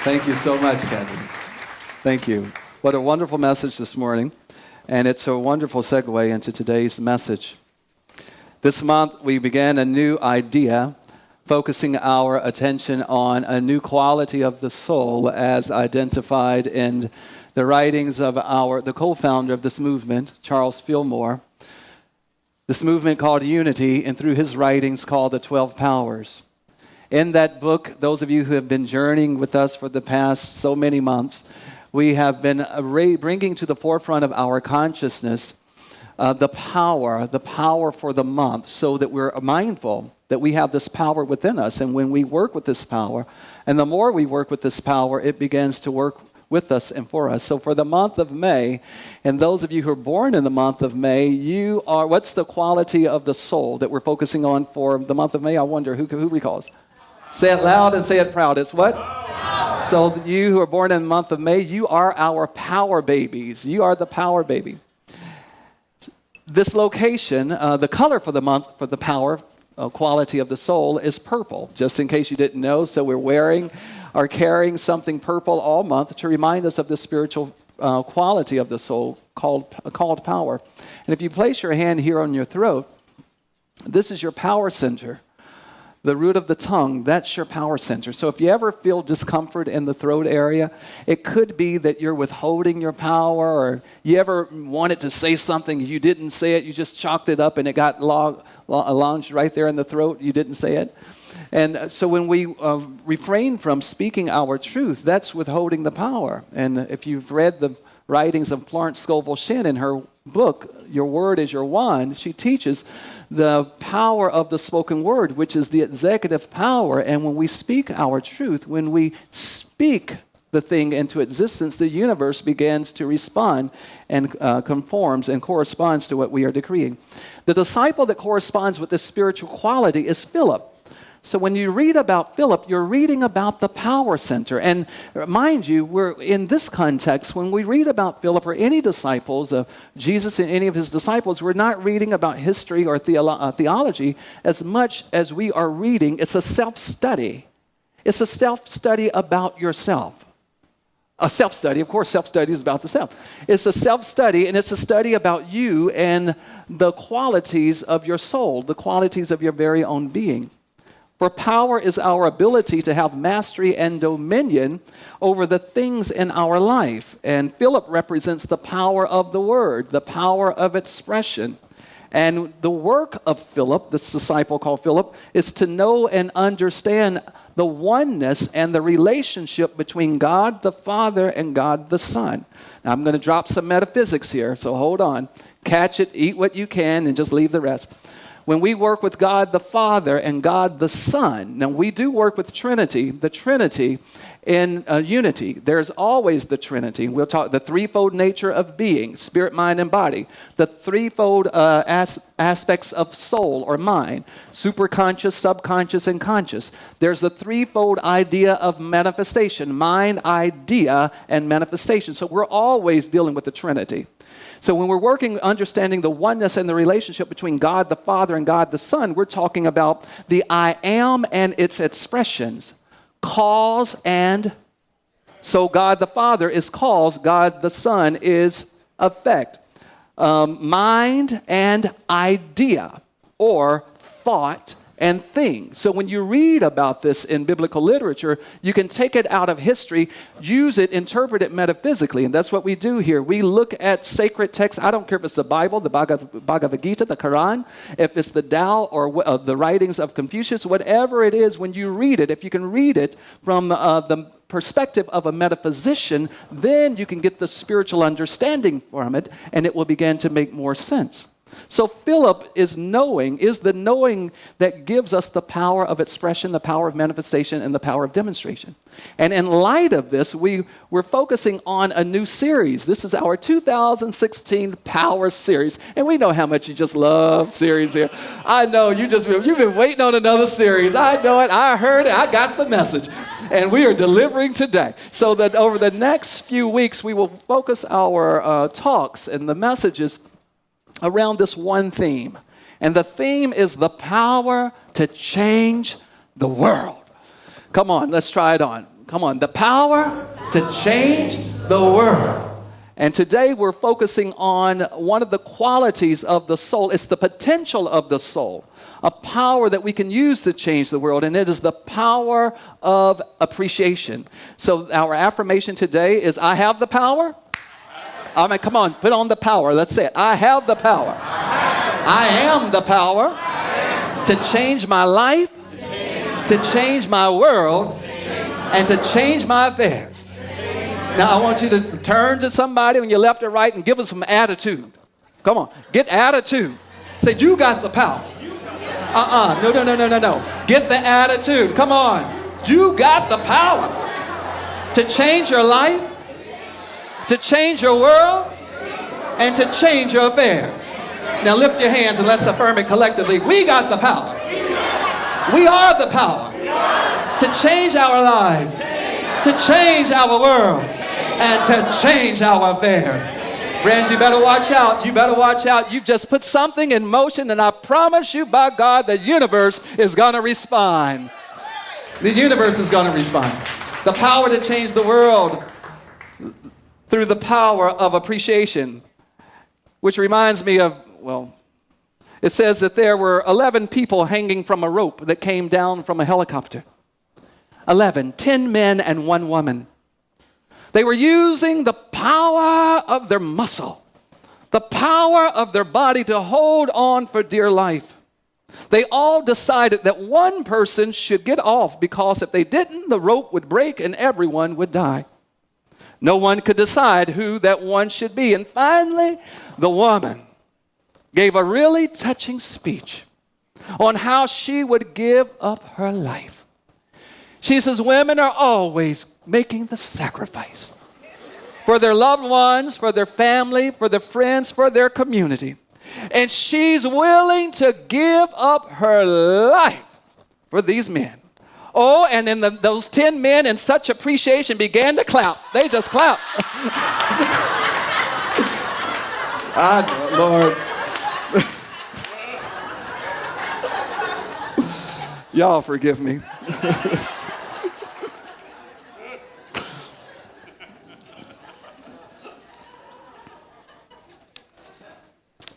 Thank you so much, Kathy. Thank you. What a wonderful message this morning. And it's a wonderful segue into today's message. This month, we began a new idea, focusing our attention on a new quality of the soul as identified in the writings of the co-founder of this movement, Charles Fillmore. This movement called Unity, and through his writings called the 12 Powers. In that book, those of you who have been journeying with us for the past so many months, we have been bringing to the forefront of our consciousness the power for the month, so that we're mindful that we have this power within us. And when we work with this power, and the more we work with this power, it begins to work with us and for us. So for the month of May, and those of you who are born in the month of May, what's the quality of the soul that we're focusing on for the month of May? I wonder, who recalls? Say it loud and say it proud. It's what? Power. So you who are born in the month of May, you are our power babies. You are the power baby. This location, the color for the month, for the power quality of the soul is purple, just in case you didn't know. So we're wearing or carrying something purple all month to remind us of the spiritual quality of the soul called power. And if you place your hand here on your throat, this is your power center. The root of the tongue, that's your power center. So if you ever feel discomfort in the throat area, it could be that you're withholding your power, or you ever wanted to say something, you didn't say it, you just chalked it up and it got lodged right there in the throat, you didn't say it. And so when we refrain from speaking our truth, that's withholding the power. And if you've read the writings of Florence Scovel Shinn in her book, Your Word is Your Wand, she teaches the power of the spoken word, which is the executive power. And when we speak our truth, when we speak the thing into existence, the universe begins to respond and conforms and corresponds to what we are decreeing. The disciple that corresponds with this spiritual quality is Philip. So when you read about Philip, you're reading about the power center. And mind you, we're in this context, when we read about Philip or any disciples of Jesus and any of his disciples, we're not reading about history or theology as much as we are reading. It's a self-study. It's a self-study about yourself. A self-study, of course, self-study is about the self. It's a self-study, and it's a study about you and the qualities of your soul, the qualities of your very own being. For power is our ability to have mastery and dominion over the things in our life. And Philip represents the power of the word, the power of expression. And the work of Philip, this disciple called Philip, is to know and understand the oneness and the relationship between God the Father and God the Son. Now, I'm going to drop some metaphysics here, so hold on. Catch it, eat what you can, and just leave the rest. When we work with God the Father and God the Son, now we do work with the Trinity in unity. There's always the Trinity. We'll talk the threefold nature of being, spirit, mind, and body. The threefold aspects of soul or mind, superconscious, subconscious, and conscious. There's the threefold idea of manifestation, mind, idea, and manifestation. So we're always dealing with the Trinity. So when we're working, understanding the oneness and the relationship between God the Father and God the Son, we're talking about the I am and its expressions, cause and. So God the Father is cause, God the Son is effect. Mind and idea, or thought and thing. So when you read about this in biblical literature, you can take it out of history, use it, interpret it metaphysically. And that's what we do here. We look at sacred texts. I don't care if it's the Bible, the Bhagavad Gita, the Quran, if it's the Tao or the writings of Confucius, whatever it is, when you read it, if you can read it from the perspective of a metaphysician, then you can get the spiritual understanding from it, and it will begin to make more sense. So Philip is the knowing that gives us the power of expression, the power of manifestation, and the power of demonstration. And in light of this, we're focusing on a new series. This is our 2016 Power Series. And we know how much you just love series here. I know you've been waiting on another series. I know it. I heard it. I got the message. And we are delivering today. So that over the next few weeks, we will focus our talks and the messages around this one theme. And the theme is the power to change the world. Come on, let's try it on. Come on, the power to change the world. And today we're focusing on one of the qualities of the soul. It's the potential of the soul, a power that we can use to change the world, and it is the power of appreciation. So our affirmation today is, I have the power. I mean, come on, put on the power. Let's say it. I have the power. I am the power to change my life, to change my world, and to change my affairs. Now, I want you to turn to somebody on your left or right and give us some attitude. Come on, get attitude. Say, you got the power. No. Get the attitude. Come on. You got the power to change your life, to change your world, and to change your affairs. Now lift your hands and let's affirm it collectively. We got the power. We are the power to change our lives, to change our world, and to change our affairs. Friends, you better watch out. You better watch out. You've just put something in motion, and I promise you, by God, the universe is going to respond. The universe is going to respond. The power to change the world through the power of appreciation, which reminds me of, it says that there were 11 people hanging from a rope that came down from a helicopter. 10 men and 1 woman. They were using the power of their muscle, the power of their body to hold on for dear life. They all decided that one person should get off because if they didn't, the rope would break and everyone would die. No one could decide who that one should be. And finally, the woman gave a really touching speech on how she would give up her life. She says, women are always making the sacrifice for their loved ones, for their family, for their friends, for their community. And she's willing to give up her life for these men. Oh, and then those 10 men in such appreciation began to clap. They just clapped. Lord. Y'all forgive me.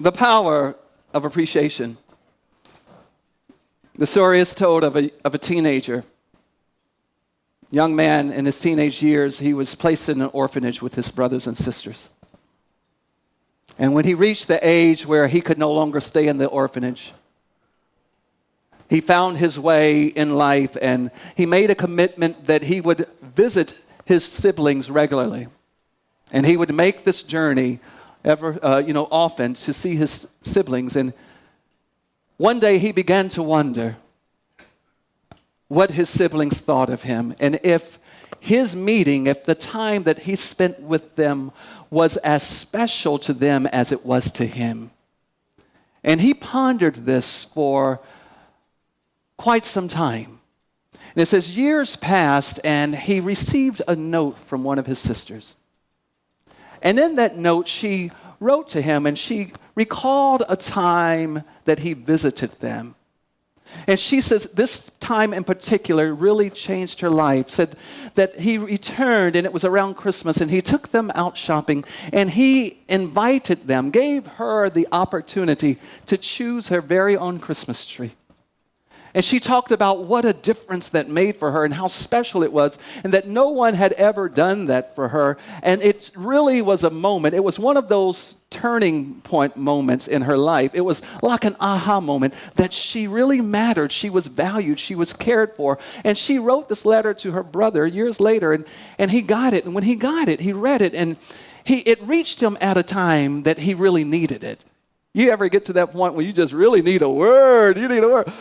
The power of appreciation. The story is told of a teenager. Young man in his teenage years, he was placed in an orphanage with his brothers and sisters. And when he reached the age where he could no longer stay in the orphanage, he found his way in life and he made a commitment that he would visit his siblings regularly. And he would make this journey often to see his siblings. And one day he began to wonder what his siblings thought of him and if the time that he spent with them was as special to them as it was to him. And he pondered this for quite some time. And it says years passed and he received a note from one of his sisters. And in that note, she wrote to him and she recalled a time that he visited them. And she says this time in particular really changed her life. Said that he returned and it was around Christmas and he took them out shopping and he invited them, gave her the opportunity to choose her very own Christmas tree. And she talked about what a difference that made for her and how special it was and that no one had ever done that for her. And it really was a moment. It was one of those turning point moments in her life. It was like an aha moment that she really mattered. She was valued. She was cared for. And she wrote this letter to her brother years later and he got it. And when he got it, he read it and it reached him at a time that he really needed it. You ever get to that point where you just really need a word? You need a word.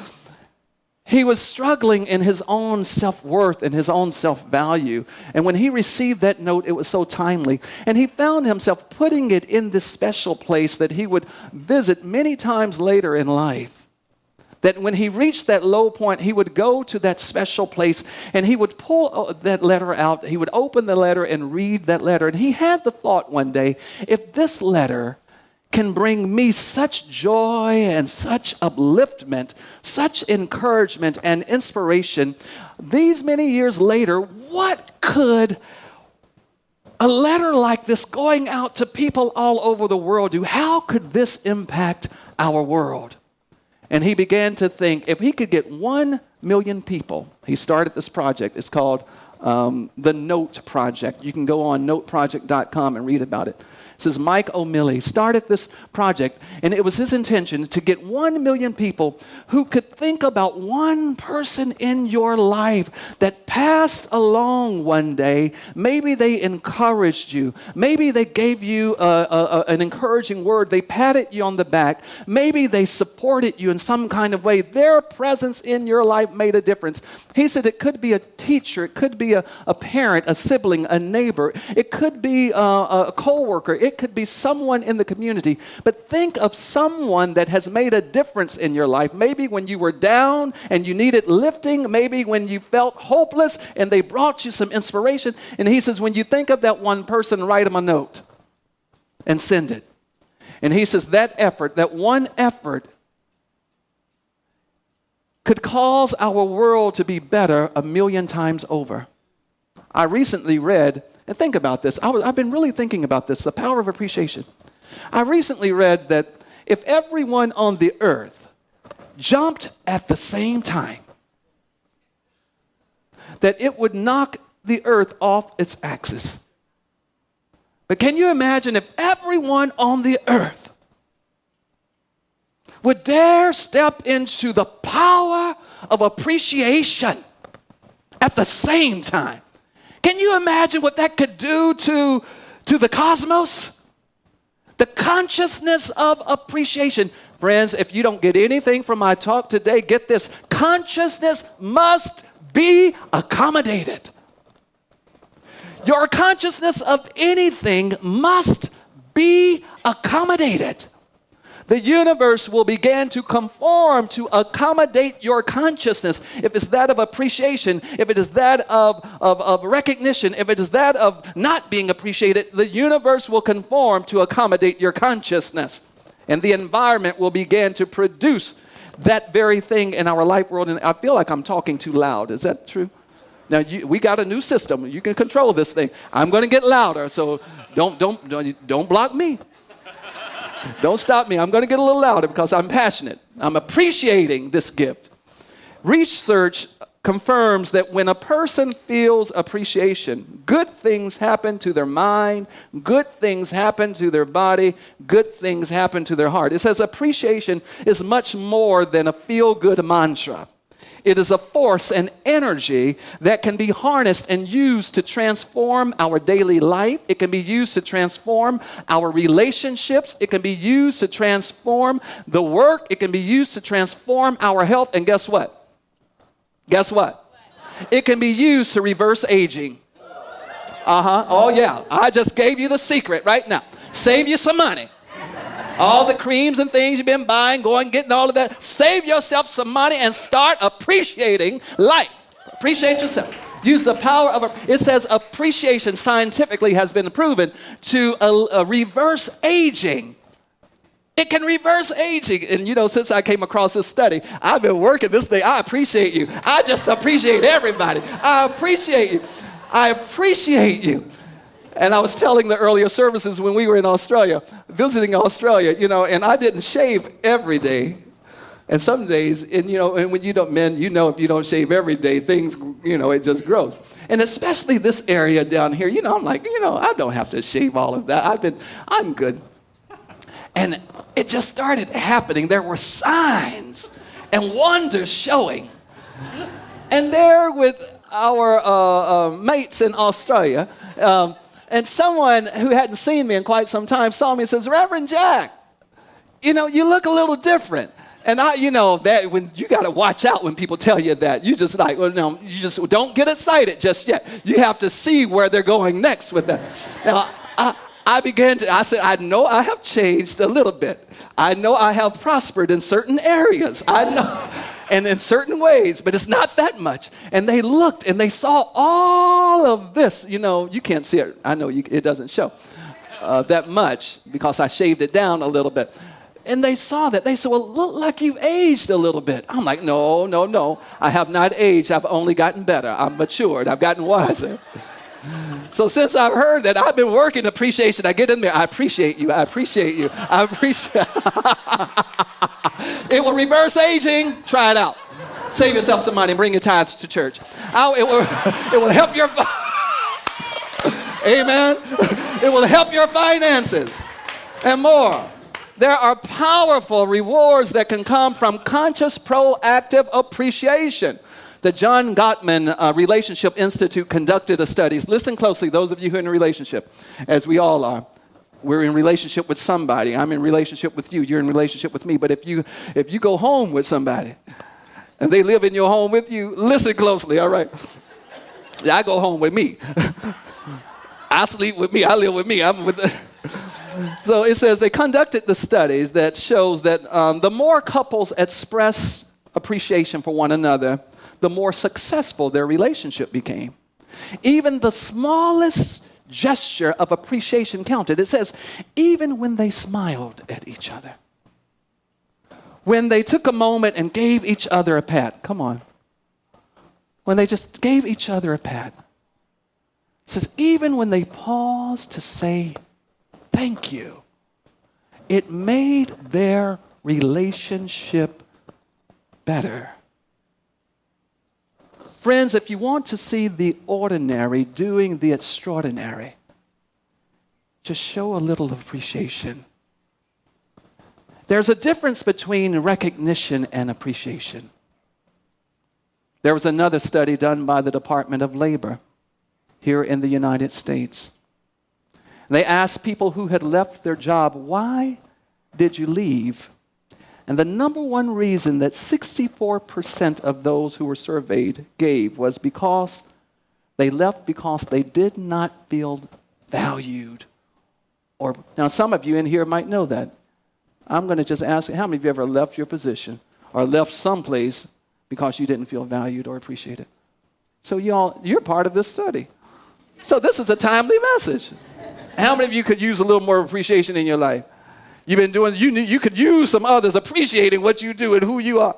He was struggling in his own self-worth and his own self-value. And when he received that note, it was so timely. And he found himself putting it in this special place that he would visit many times later in life. That when he reached that low point, he would go to that special place and he would pull that letter out. He would open the letter and read that letter. And he had the thought one day, if this letter can bring me such joy and such upliftment, such encouragement and inspiration, these many years later, what could a letter like this going out to people all over the world do? How could this impact our world? And he began to think, if he could get 1 million people, he started this project. It's called the Note Project. You can go on noteproject.com and read about it. It says Mike O'Malley started this project, and it was his intention to get 1 million people who could think about one person in your life that passed along one day. Maybe they encouraged you. Maybe they gave you an encouraging word. They patted you on the back. Maybe they supported you in some kind of way. Their presence in your life made a difference. He said it could be a teacher. It could be a parent, a sibling, a neighbor. It could be a coworker. It could be someone in the community. But think of someone that has made a difference in your life. Maybe when you were down and you needed lifting. Maybe when you felt hopeless and they brought you some inspiration. And he says, when you think of that one person, write them a note and send it. And he says that effort, that one effort, could cause our world to be better 1 million times over. I recently read, and think about this, I've been really thinking about this, the power of appreciation. I recently read that if everyone on the earth jumped at the same time, that it would knock the earth off its axis. But can you imagine if everyone on the earth would dare step into the power of appreciation at the same time? Can you imagine what that could do to the cosmos? The consciousness of appreciation. Friends, if you don't get anything from my talk today, get this. Consciousness must be accommodated. Your consciousness of anything must be accommodated. The universe will begin to conform to accommodate your consciousness. If it's that of appreciation, if it is that of recognition, if it is that of not being appreciated, the universe will conform to accommodate your consciousness. And the environment will begin to produce that very thing in our life world. And I feel like I'm talking too loud. Is that true? Now, we got a new system. You can control this thing. I'm going to get louder, so don't block me. Don't stop me. I'm going to get a little louder because I'm passionate. I'm appreciating this gift. Research confirms that when a person feels appreciation, good things happen to their mind, good things happen to their body, good things happen to their heart. It says appreciation is much more than a feel-good mantra. It is a force and energy that can be harnessed and used to transform our daily life. It can be used to transform our relationships. It can be used to transform the work. It can be used to transform our health. And guess what? Guess what? It can be used to reverse aging. Oh, yeah. I just gave you the secret right now. Save you some money. All the creams and things you've been buying, going getting all of that. Save yourself some money and start appreciating life. Appreciate yourself. Use the power of it says appreciation scientifically has been proven to reverse aging. It can reverse aging. And since I came across this study, I've been working this thing. I appreciate you. I just appreciate everybody. I appreciate you. I appreciate you. And I was telling the earlier services when we were in Australia, visiting Australia, and I didn't shave every day. And some days, and when you don't, men, if you don't shave every day, things, it just grows. And especially this area down here, I'm like, I don't have to shave all of that. I'm good. And it just started happening. There were signs and wonders showing. And there with our mates in Australia, and someone who hadn't seen me in quite some time saw me and says, Reverend Jack, you look a little different. And that when you got to watch out when people tell you that. You just no, you just don't get excited just yet. You have to see where they're going next with that. Now, I said, I know I have changed a little bit. I know I have prospered in certain areas. I know. And in certain ways, but it's not that much. And they looked and they saw all of this. You can't see it. I know it doesn't show. that much because I shaved it down a little bit. And they saw that. They said, well, look like you've aged a little bit. I'm like, no. I have not aged. I've only gotten better. I'm matured. I've gotten wiser. So since I've heard that, I've been working appreciation. I get in there. I appreciate you. It will reverse aging. Try it out. Save yourself some money and bring your tithes to church. It will help your... Amen. It will help your finances and more. There are powerful rewards that can come from conscious, proactive appreciation. The John Gottman Relationship Institute conducted a study. Listen closely, those of you who are in a relationship, as we all are. We're in relationship with somebody. I'm in relationship with you. You're in relationship with me. But if you go home with somebody and they live in your home with you, listen closely, all right? I go home with me. I sleep with me. I live with me. So it says they conducted the studies that shows that the more couples express appreciation for one another, the more successful their relationship became. Even the smallest gesture of appreciation counted. It says, even when they smiled at each other, when they took a moment and gave each other a pat, come on, when they just gave each other a pat, it says, even when they paused to say thank you, it made their relationship better. Friends, if you want to see the ordinary doing the extraordinary, just show a little appreciation. There's a difference between recognition and appreciation. There was another study done by the Department of Labor here in the United States. They asked people who had left their job, why did you leave? And the number one reason that 64% of those who were surveyed gave was because they left because they did not feel valued. Now, some of you in here might know that. I'm going to just ask you, how many of you ever left your position or left someplace because you didn't feel valued or appreciated? So you're part of this study. So this is a timely message. How many of you could use a little more appreciation in your life? You've been doing, you could use some others appreciating what you do and who you are.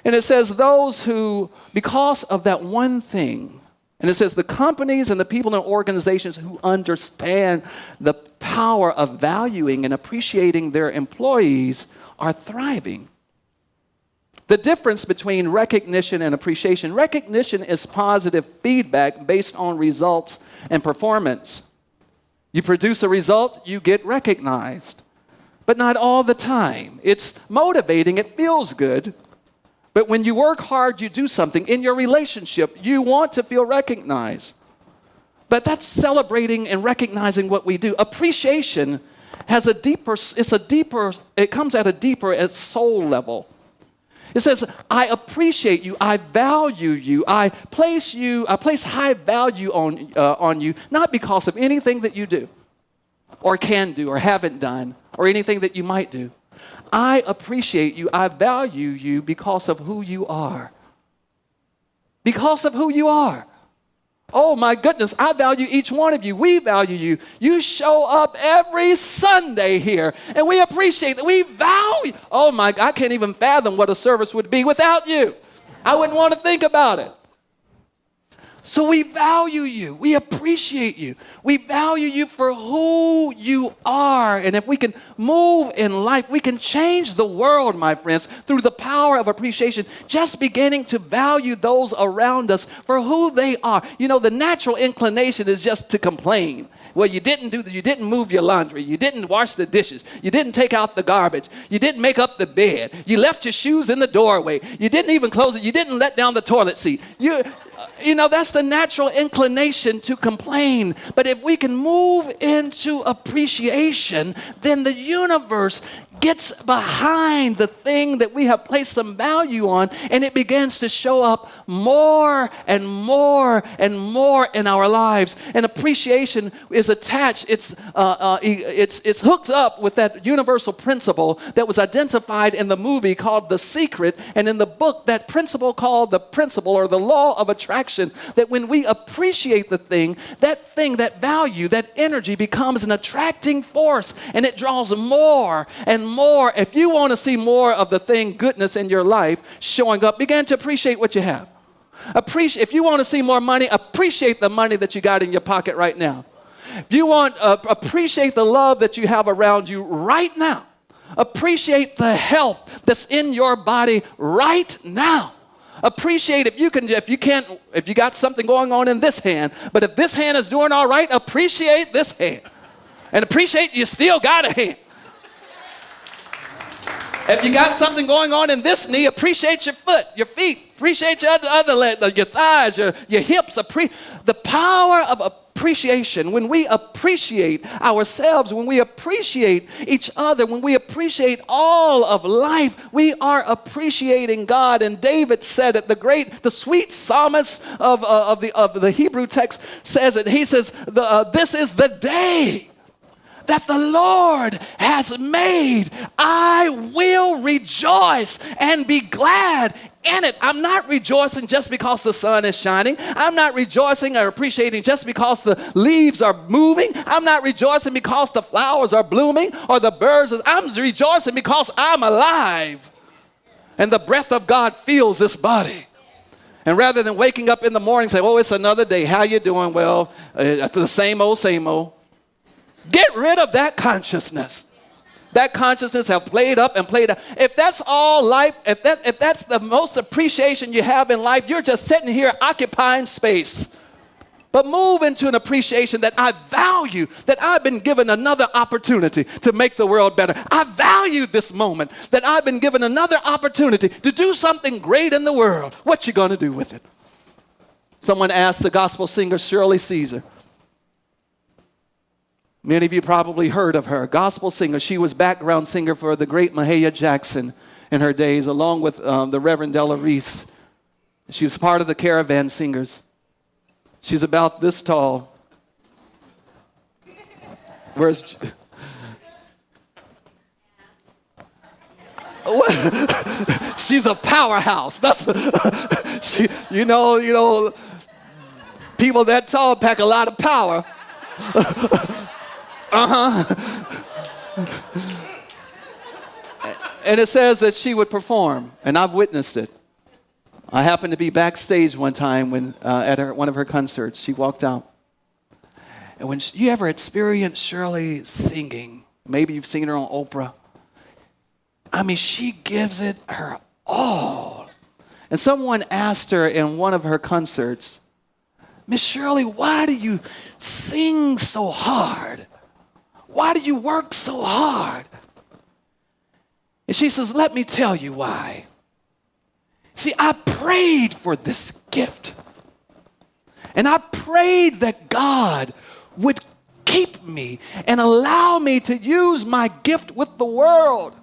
And it says those who, because of that one thing, and it says the companies and the people and organizations who understand the power of valuing and appreciating their employees are thriving. The difference between recognition and appreciation. Recognition is positive feedback based on results and performance. You produce a result, you get recognized. But not all the time. It's motivating, it feels good. But when you work hard, you do something. In your relationship, you want to feel recognized. But that's celebrating and recognizing what we do. Appreciation has it comes at a deeper soul level. It says, I appreciate you, I value you, I place high value on you, not because of anything that you do, or can do, or haven't done, or anything that you might do. I appreciate you, I value you because of who you are. Because of who you are. Oh my goodness, I value each one of you. We value you. You show up every Sunday here, and we appreciate that. We value. Oh my, I can't even fathom what a service would be without you. I wouldn't want to think about it. So we value you. We appreciate you. We value you for who you are. And if we can move in life, we can change the world, my friends, through the power of appreciation, just beginning to value those around us for who they are. You know, the natural inclination is just to complain. Well, you didn't move your laundry. You didn't wash the dishes. You didn't take out the garbage. You didn't make up the bed. You left your shoes in the doorway. You didn't even close it. You didn't let down the toilet seat. You know, that's the natural inclination to complain. But if we can move into appreciation, then the universe gets behind the thing that we have placed some value on, and it begins to show up more and more and more in our lives. And appreciation is attached. It's hooked up with that universal principle that was identified in the movie called The Secret, and in the book, that principle called the principle or the law of attraction, that when we appreciate the thing, that value, that energy becomes an attracting force, and it draws more and more. If you want to see more of the thing, goodness in your life showing up, begin to appreciate what you have. If you want to see more money, appreciate the money that you got in your pocket right now. If you want, appreciate the love that you have around you right now. Appreciate the health that's in your body right now. Appreciate if you got something going on in this hand, but if this hand is doing all right, appreciate this hand. And appreciate you still got a hand. If you got something going on in this knee, appreciate your foot, your feet, appreciate your other leg, your thighs, your hips. The power of appreciation, when we appreciate ourselves, when we appreciate each other, when we appreciate all of life, we are appreciating God. And David said it, the sweet psalmist of the Hebrew text says it. He says, this is the day that the Lord has made. I will rejoice and be glad in it. I'm not rejoicing just because the sun is shining. I'm not rejoicing or appreciating just because the leaves are moving. I'm not rejoicing because the flowers are blooming or the birds. I'm rejoicing because I'm alive. And the breath of God fills this body. And rather than waking up in the morning and say, oh, it's another day. How you doing? Well, the same old, same old. Get rid of that consciousness. That consciousness have played up and played out. If that's all life, if that's the most appreciation you have in life, you're just sitting here occupying space. But move into an appreciation that I value, that I've been given another opportunity to make the world better. I value this moment, that I've been given another opportunity to do something great in the world. What you going to do with it? Someone asked the gospel singer Shirley Caesar. Many of you probably heard of her, gospel singer. She was background singer for the great Mahalia Jackson in her days, along with the Reverend Della Reese. She was part of the Caravan Singers. She's about this tall. Where's... She's a powerhouse. That's you know, people that tall pack a lot of power. And it says that she would perform, and I've witnessed it. I happened to be backstage one time when at one of her concerts. She walked out, and when you ever experienced Shirley singing, maybe you've seen her on Oprah. I mean, she gives it her all. And someone asked her in one of her concerts, Miss Shirley, why do you sing so hard? Why do you work so hard? And she says, let me tell you why. See, I prayed for this gift. And I prayed that God would keep me and allow me to use my gift with the world.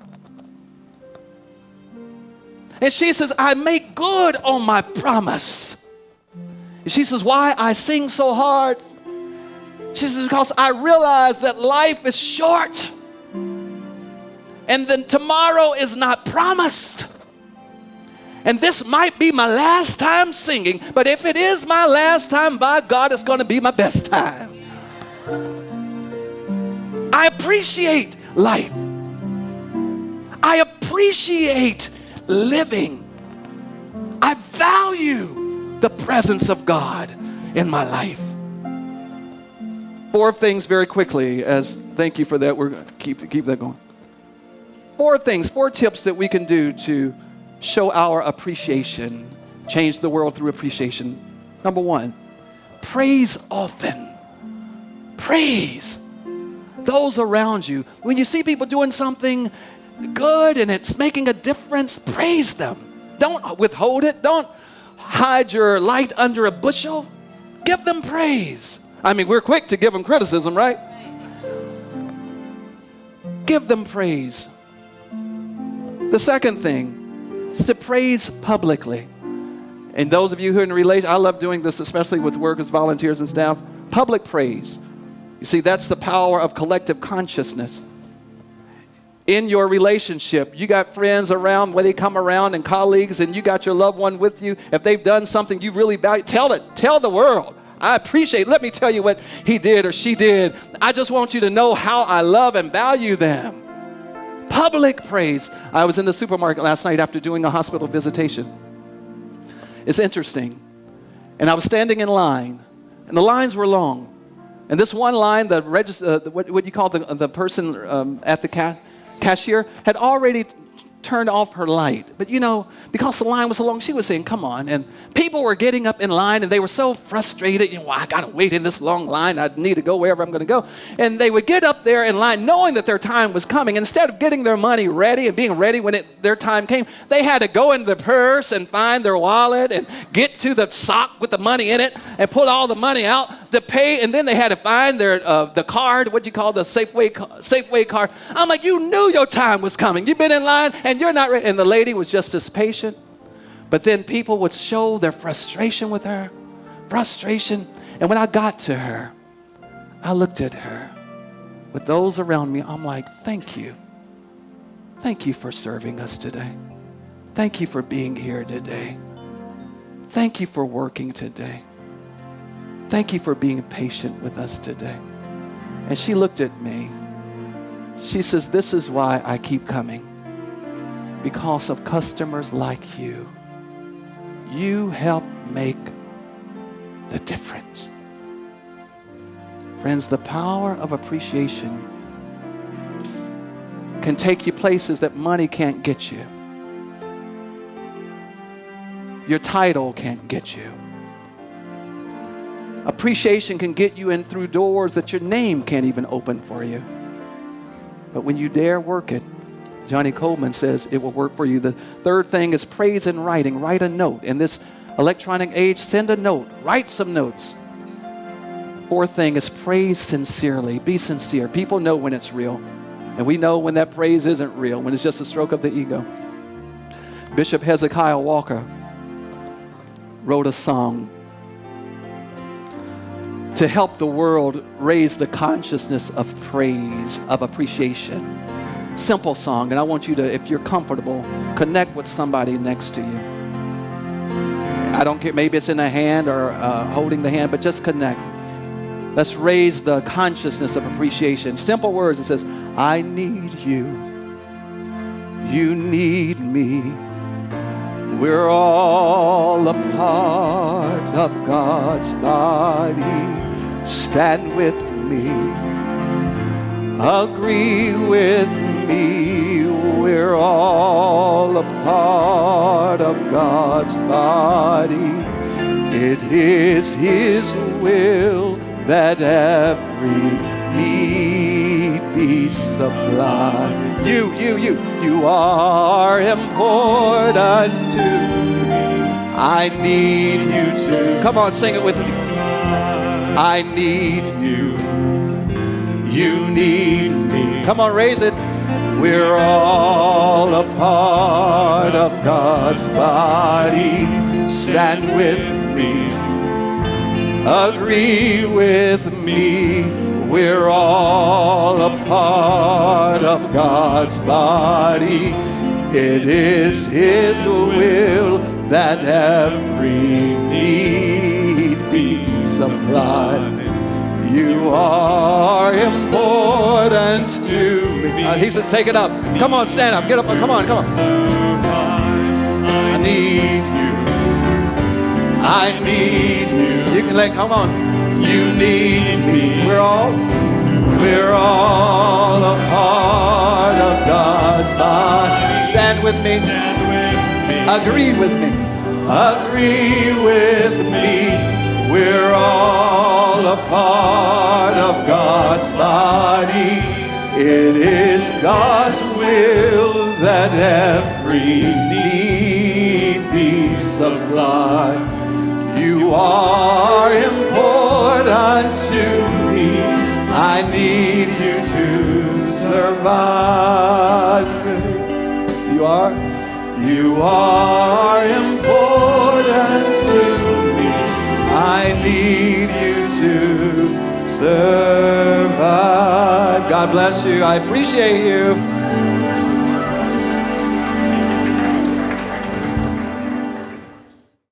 And she says, I make good on my promise. And she says, why I sing so hard? She says, because I realize that life is short. And then tomorrow is not promised. And this might be my last time singing, but if it is my last time, by God, it's going to be my best time. I appreciate life. I appreciate living. I value the presence of God in my life. 4 things very quickly, thank you for that. We're going to keep that going. 4 things, 4 tips that we can do to show our appreciation, change the world through appreciation. Number 1, praise often. Praise those around you. When you see people doing something good and it's making a difference, praise them. Don't withhold it. Don't hide your light under a bushel. Give them praise. I mean, we're quick to give them criticism, right? Give them praise. The second thing is to praise publicly. And those of you who are in relation, I love doing this, especially with workers, volunteers, and staff. Public praise. You see, that's the power of collective consciousness. In your relationship, you got friends around, where they come around, and colleagues, and you got your loved one with you. If they've done something you really value, tell it. Tell the world. I appreciate, let me tell you what he did or she did. I just want you to know how I love and value them. Public praise. I was in the supermarket last night after doing a hospital visitation. It's interesting. And I was standing in line, and the lines were long. And this one line, the what you call the person at the cashier had already turned off her light. But you know, because the line was so long, she was saying, come on. And people were getting up in line, and they were so frustrated. You know, well, I got to wait in this long line. I need to go wherever I'm going to go. And they would get up there in line knowing that their time was coming. Instead of getting their money ready and being ready when their time came, they had to go in the purse and find their wallet and get to the sock with the money in it and pull all the money out to pay. And then they had to find their the card, what you call the Safeway card. I'm like, you knew your time was coming. You've been in line and you're not ready. And the lady was just as patient. But then people would show their frustration with her. Frustration. And when I got to her, I looked at her. With those around me, I'm like, thank you. Thank you for serving us today. Thank you for being here today. Thank you for working today. Thank you for being patient with us today. And she looked at me. She says, this is why I keep coming. Because of customers like you. You help make the difference. Friends, the power of appreciation can take you places that money can't get you. Your title can't get you. Appreciation can get you in through doors that your name can't even open for you. But when you dare work it, Johnny Coleman says it will work for you. The third thing is praise in writing. Write a note. In this electronic age, send a note. Write some notes. Fourth thing is praise sincerely. Be sincere. People know when it's real. And we know when that praise isn't real, when it's just a stroke of the ego. Bishop Hezekiah Walker wrote a song to help the world raise the consciousness of praise, of appreciation. Simple song, and I want you to, if you're comfortable, connect with somebody next to you. I don't care, maybe it's in a hand or holding the hand, but just connect. Let's raise the consciousness of appreciation. Simple words. It says, I need you. You need me. We're all a part of God's body. Stand with me. Agree with me. We're all a part of God's body. It is His will that every need be supplied. You are important to me. I need you to. Come on, sing it with me. I need you. You need me. Come on, raise it. We're all a part of God's body. Stand with me. Agree with me. We're all a part of God's body. It is His will that every need be supplied. You are important to me. He said, take it up. Come on, stand up. Get up. Come on. I need you. I need you. You can come on. You need me. We're all a part of God's body. Stand with me. Agree with me. Agree with me. We're all a part of God's body. It is God's will that every need be supplied. You are important to me. I need you to survive. You are. You are important to me. I need you to survive. God bless you. I appreciate you.